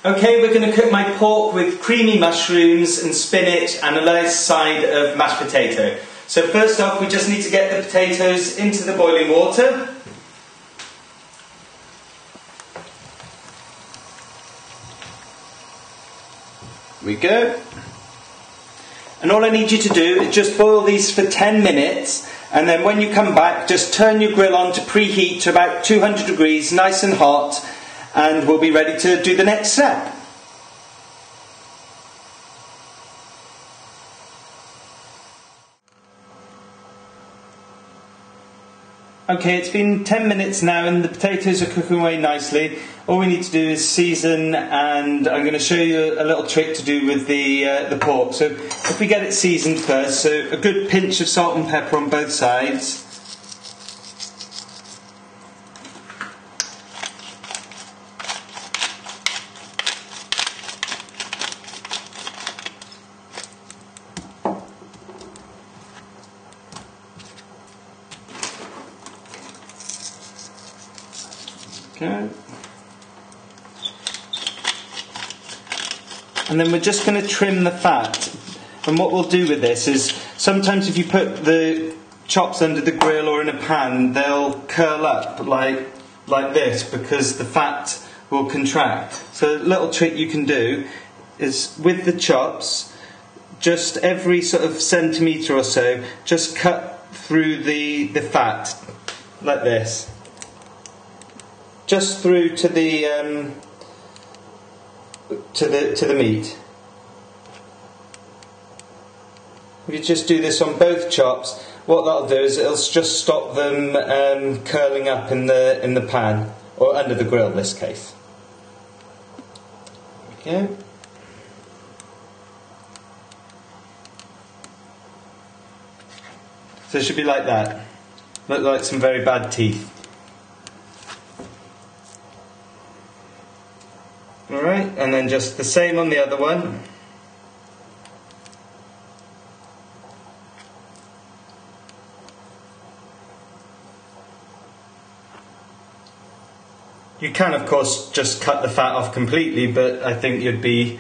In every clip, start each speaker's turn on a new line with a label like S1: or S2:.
S1: Okay, we're going to cook my pork with creamy mushrooms and spinach and a nice side of mashed potato. So first off, we just need to get the potatoes into the boiling water. Here we go. And all I need you to do is just boil these for 10 minutes, and then when you come back, just turn your grill on to preheat to about 200 degrees, nice and hot, and we'll be ready to do the next step. Okay, it's been 10 minutes now and the potatoes are cooking away nicely. All we need to do is season, and I'm going to show you a little trick to do with the pork. So if we get it seasoned first, so a good pinch of salt and pepper on both sides. Okay. And then we're just going to trim the fat. And what we'll do with this is, sometimes if you put the chops under the grill or in a pan, they'll curl up like this because the fat will contract. So a little trick you can do is with the chops, just every sort of centimetre or so, just cut through the fat like this. Just through to the meat. If you just do this on both chops, what that'll do is it'll just stop them curling up in the pan, or under the grill in this case. Okay. So it should be like that. Look like some very bad teeth. Alright, and then just the same on the other one. You can of course just cut the fat off completely, but I think you'd be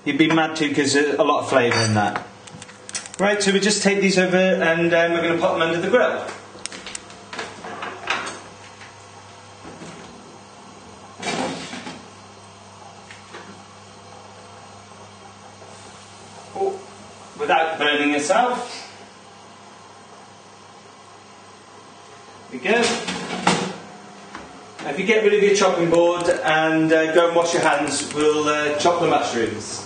S1: mad to, because there's a lot of flavour in that. Right, so we just take these over and we're going to pop them under the grill. Without burning yourself. There we go. Now if you get rid of your chopping board and go and wash your hands, we'll chop the mushrooms.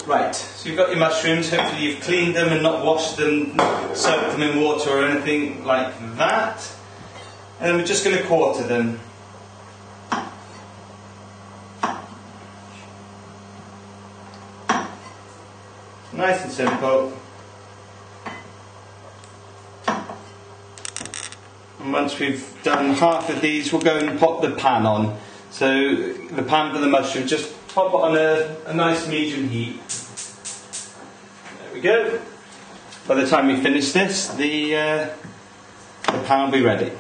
S1: Right, so you've got your mushrooms, hopefully you've cleaned them and not washed them, soaked them in water or anything like that. And then we're just going to quarter them. Nice and simple. And once we've done half of these, we'll go and pop the pan on. So the pan for the mushroom, just pop it on a nice medium heat. There we go. By the time we finish this, the pan will be ready.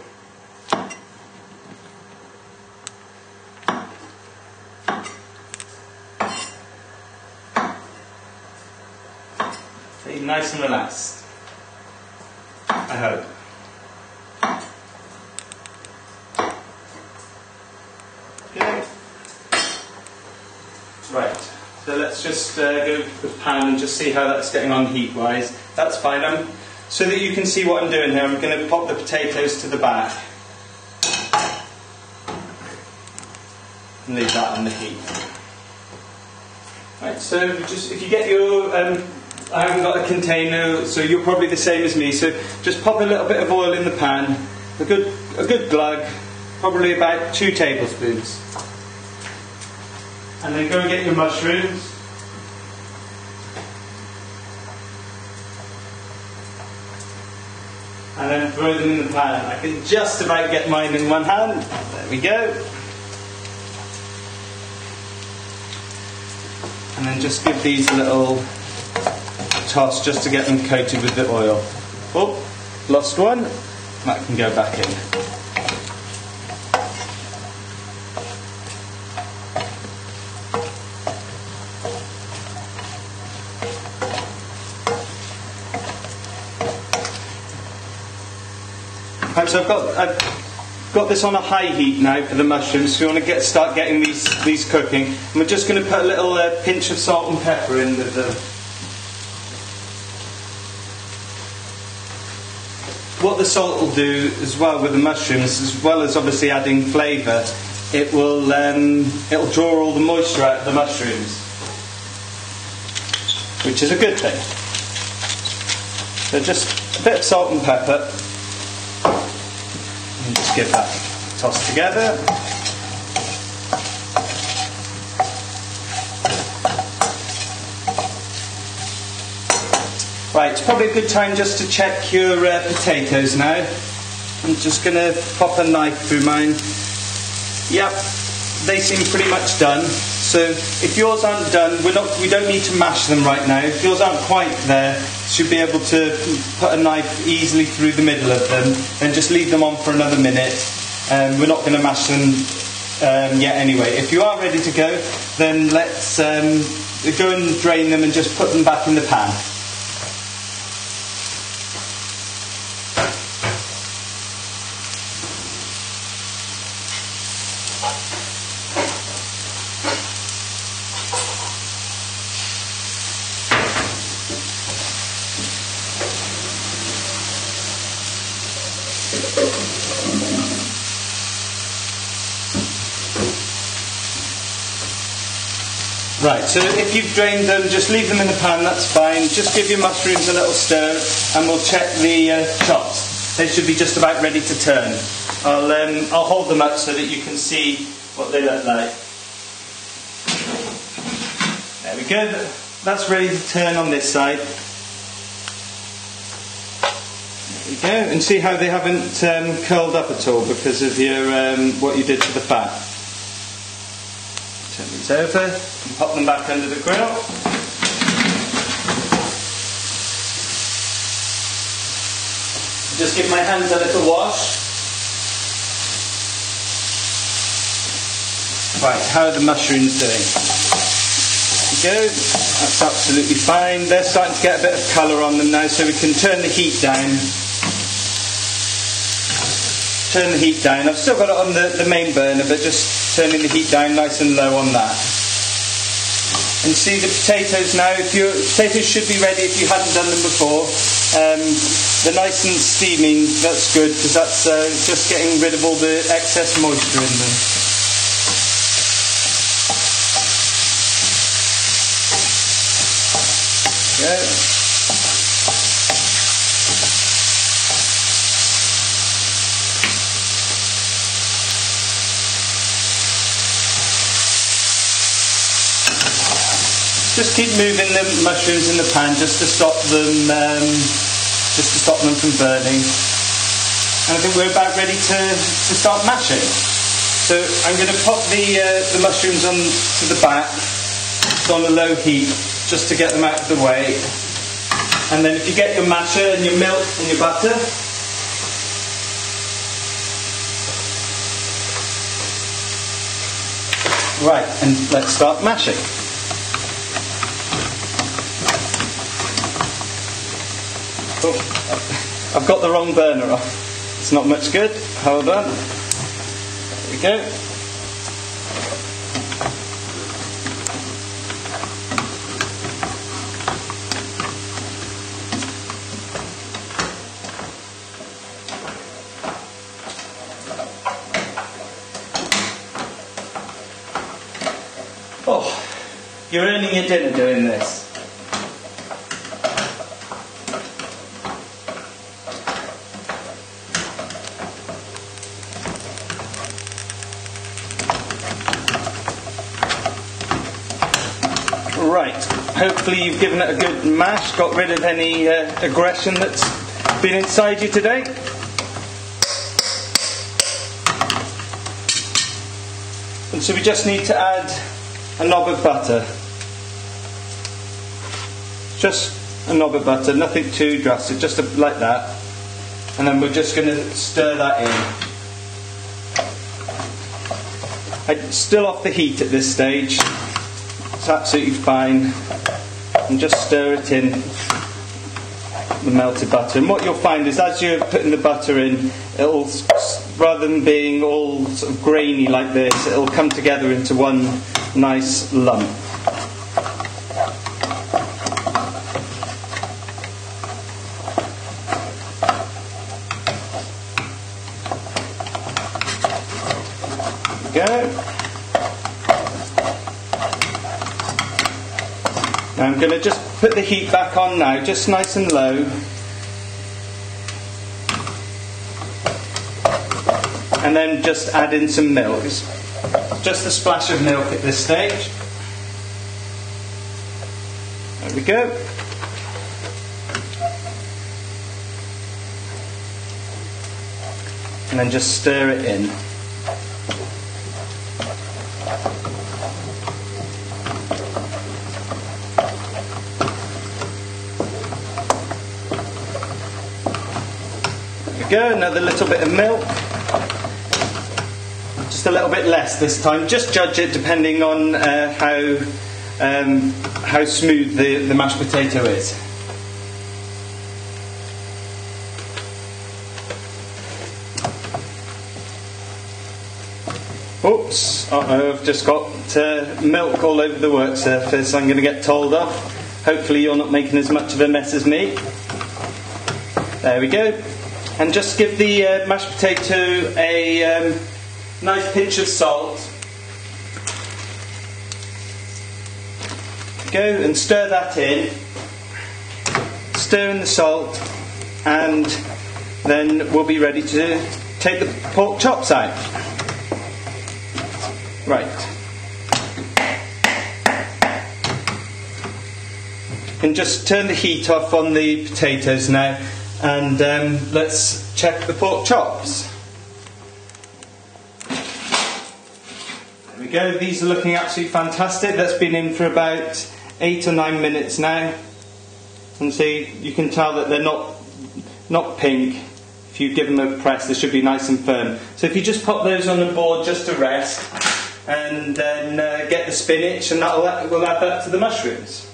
S1: Be nice and relaxed, I hope. Okay. Right, so let's just go to the pan and just see how that's getting on heat-wise. That's fine. So that you can see what I'm doing here, I'm going to pop the potatoes to the back and leave that on the heat. Right, so just if you get your, I haven't got a container, so you're probably the same as me. So just pop a little bit of oil in the pan, a good glug, probably about 2 tablespoons. And then go and get your mushrooms. And then throw them in the pan. I can just about get mine in one hand. There we go. and then just give these a little toss just to get them coated with the oil. Oh, lost one. That can go back in. Right, so I've got this on a high heat now for the mushrooms. So we want to start getting these cooking. And we're just going to put a little pinch of salt and pepper in with them. What the salt will do as well with the mushrooms, as well as obviously adding flavour, it'll draw all the moisture out of the mushrooms, which is a good thing. So just a bit of salt and pepper. And just give that a toss together. Right, it's probably a good time just to check your potatoes now. I'm just going to pop a knife through mine. Yep, they seem pretty much done. So if yours aren't done, we don't need to mash them right now. If yours aren't quite there, you should be able to put a knife easily through the middle of them and just leave them on for another minute. We're not going to mash them yet anyway. If you are ready to go, then let's go and drain them and just put them back in the pan. Right, so if you've drained them, just leave them in the pan, that's fine. Just give your mushrooms a little stir and we'll check the chops. They should be just about ready to turn. I'll hold them up so that you can see what they look like. There we go, that's ready to turn on this side. There we go, and see how they haven't curled up at all because of your what you did to the fat. Turn these over and pop them back under the grill. Just give my hands a little wash. Right, how are the mushrooms doing? There we go, that's absolutely fine. They're starting to get a bit of colour on them now, so we can turn the heat down. Turn the heat down. I've still got it on the main burner, but just turning the heat down nice and low on that. And see the potatoes now. Potatoes should be ready if you hadn't done them before. They're nice and steaming. That's good because that's just getting rid of all the excess moisture in them. Yeah. Just keep moving the mushrooms in the pan just to stop them from burning. And I think we're about ready to start mashing. So I'm going to pop the mushrooms on to the back on a low heat just to get them out of the way. And then if you get your masher and your milk and your butter, right, and let's start mashing. Oh, I've got the wrong burner off. It's not much good. Hold on. There we go. Oh, you're earning your dinner doing this. Right, hopefully you've given it a good mash, got rid of any aggression that's been inside you today. And so we just need to add a knob of butter. Just a knob of butter, nothing too drastic, just like that. And then we're just going to stir that in. I'm still off the heat at this stage. It's absolutely fine. And just stir it in, the melted butter. And what you'll find is as you're putting the butter in, it'll, rather than being all sort of grainy like this, it'll come together into one nice lump. Go. Now I'm going to just put the heat back on now, just nice and low. And then just add in some milk. Just a splash of milk at this stage. There we go. And then just stir it in. Go, another little bit of milk, just a little bit less this time. Just judge it depending on how smooth the mashed potato is. Oops, I've just got milk all over the work surface. I'm going to get told off. Hopefully you're not making as much of a mess as me. There we go. And just give the mashed potato a nice pinch of salt. Go and stir that in. Stir in the salt, and then we'll be ready to take the pork chops out. Right. And just turn the heat off on the potatoes now. And let's check the pork chops. There we go, these are looking absolutely fantastic. That's been in for about 8 or 9 minutes now. And see, you can tell that they're not pink. If you give them a press, they should be nice and firm. So if you just pop those on the board just to rest, and then get the spinach, and we'll add that to the mushrooms.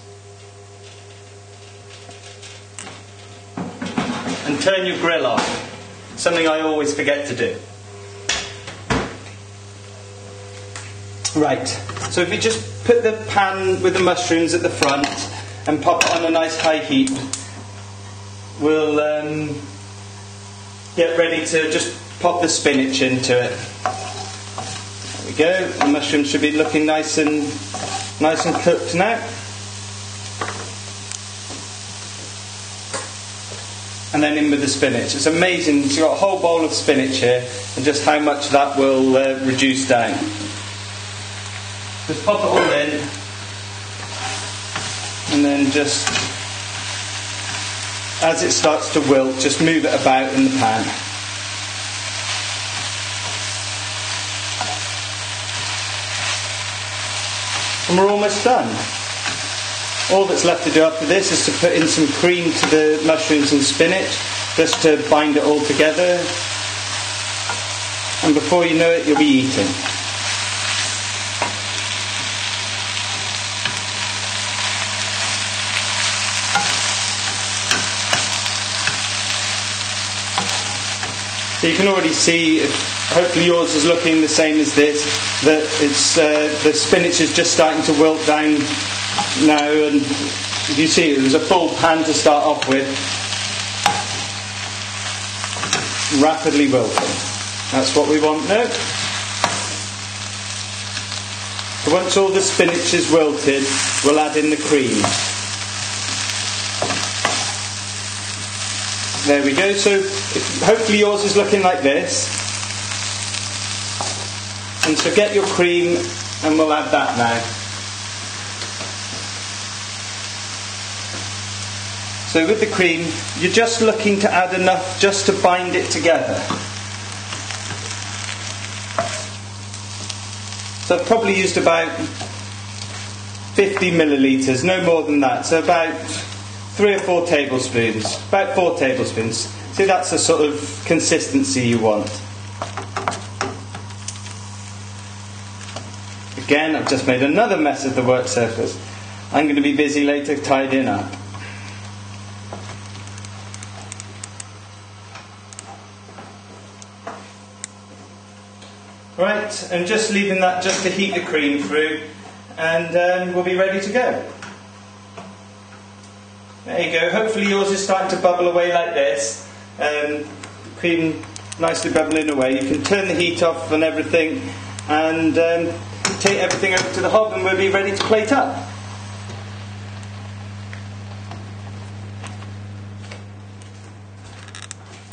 S1: And turn your grill off, something I always forget to do. Right, so if you just put the pan with the mushrooms at the front and pop it on a nice high heat, we'll get ready to just pop the spinach into it. There we go, the mushrooms should be looking nice and cooked now. And then in with the spinach. It's amazing, you've got a whole bowl of spinach here, and just how much that will reduce down. Just pop it all in, and then just, as it starts to wilt, just move it about in the pan. And we're almost done. All that's left to do after this is to put in some cream to the mushrooms and spinach, just to bind it all together, and before you know it, you'll be eating. So you can already see, hopefully yours is looking the same as this, that it's the spinach is just starting to wilt down now, and you see there's a full pan to start off with, rapidly wilting. That's what we want now. So once all the spinach is wilted, we'll add in the cream. There we go. So hopefully yours is looking like this, and so get your cream and we'll add that now. So with the cream, you're just looking to add enough just to bind it together. So I've probably used about 50 millilitres, no more than that. So about 3 or 4 tablespoons, about 4 tablespoons. See, that's the sort of consistency you want. Again, I've just made another mess of the work surface. I'm going to be busy later tidying up. Right, I'm just leaving that just to heat the cream through, and we'll be ready to go. There you go, hopefully yours is starting to bubble away like this. Cream nicely bubbling away. You can turn the heat off and everything, and take everything over to the hob, and we'll be ready to plate up.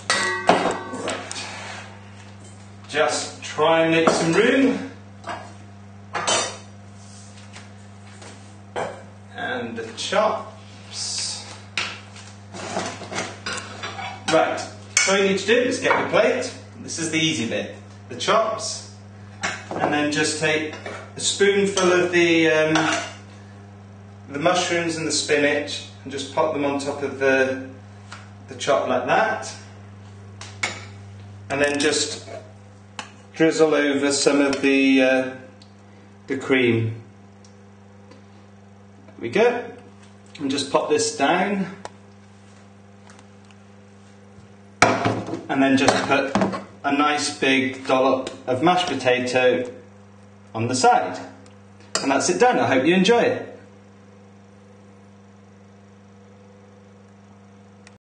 S1: Right. Just try and make some room. And the chops. Right, so all you need to do is get your plate. This is the easy bit. The chops. And then just take a spoonful of the mushrooms and the spinach and just pop them on top of the chop like that. And then just drizzle over some of the cream. There we go. And just pop this down. And then just put a nice big dollop of mashed potato on the side. And that's it done. I hope you enjoy it.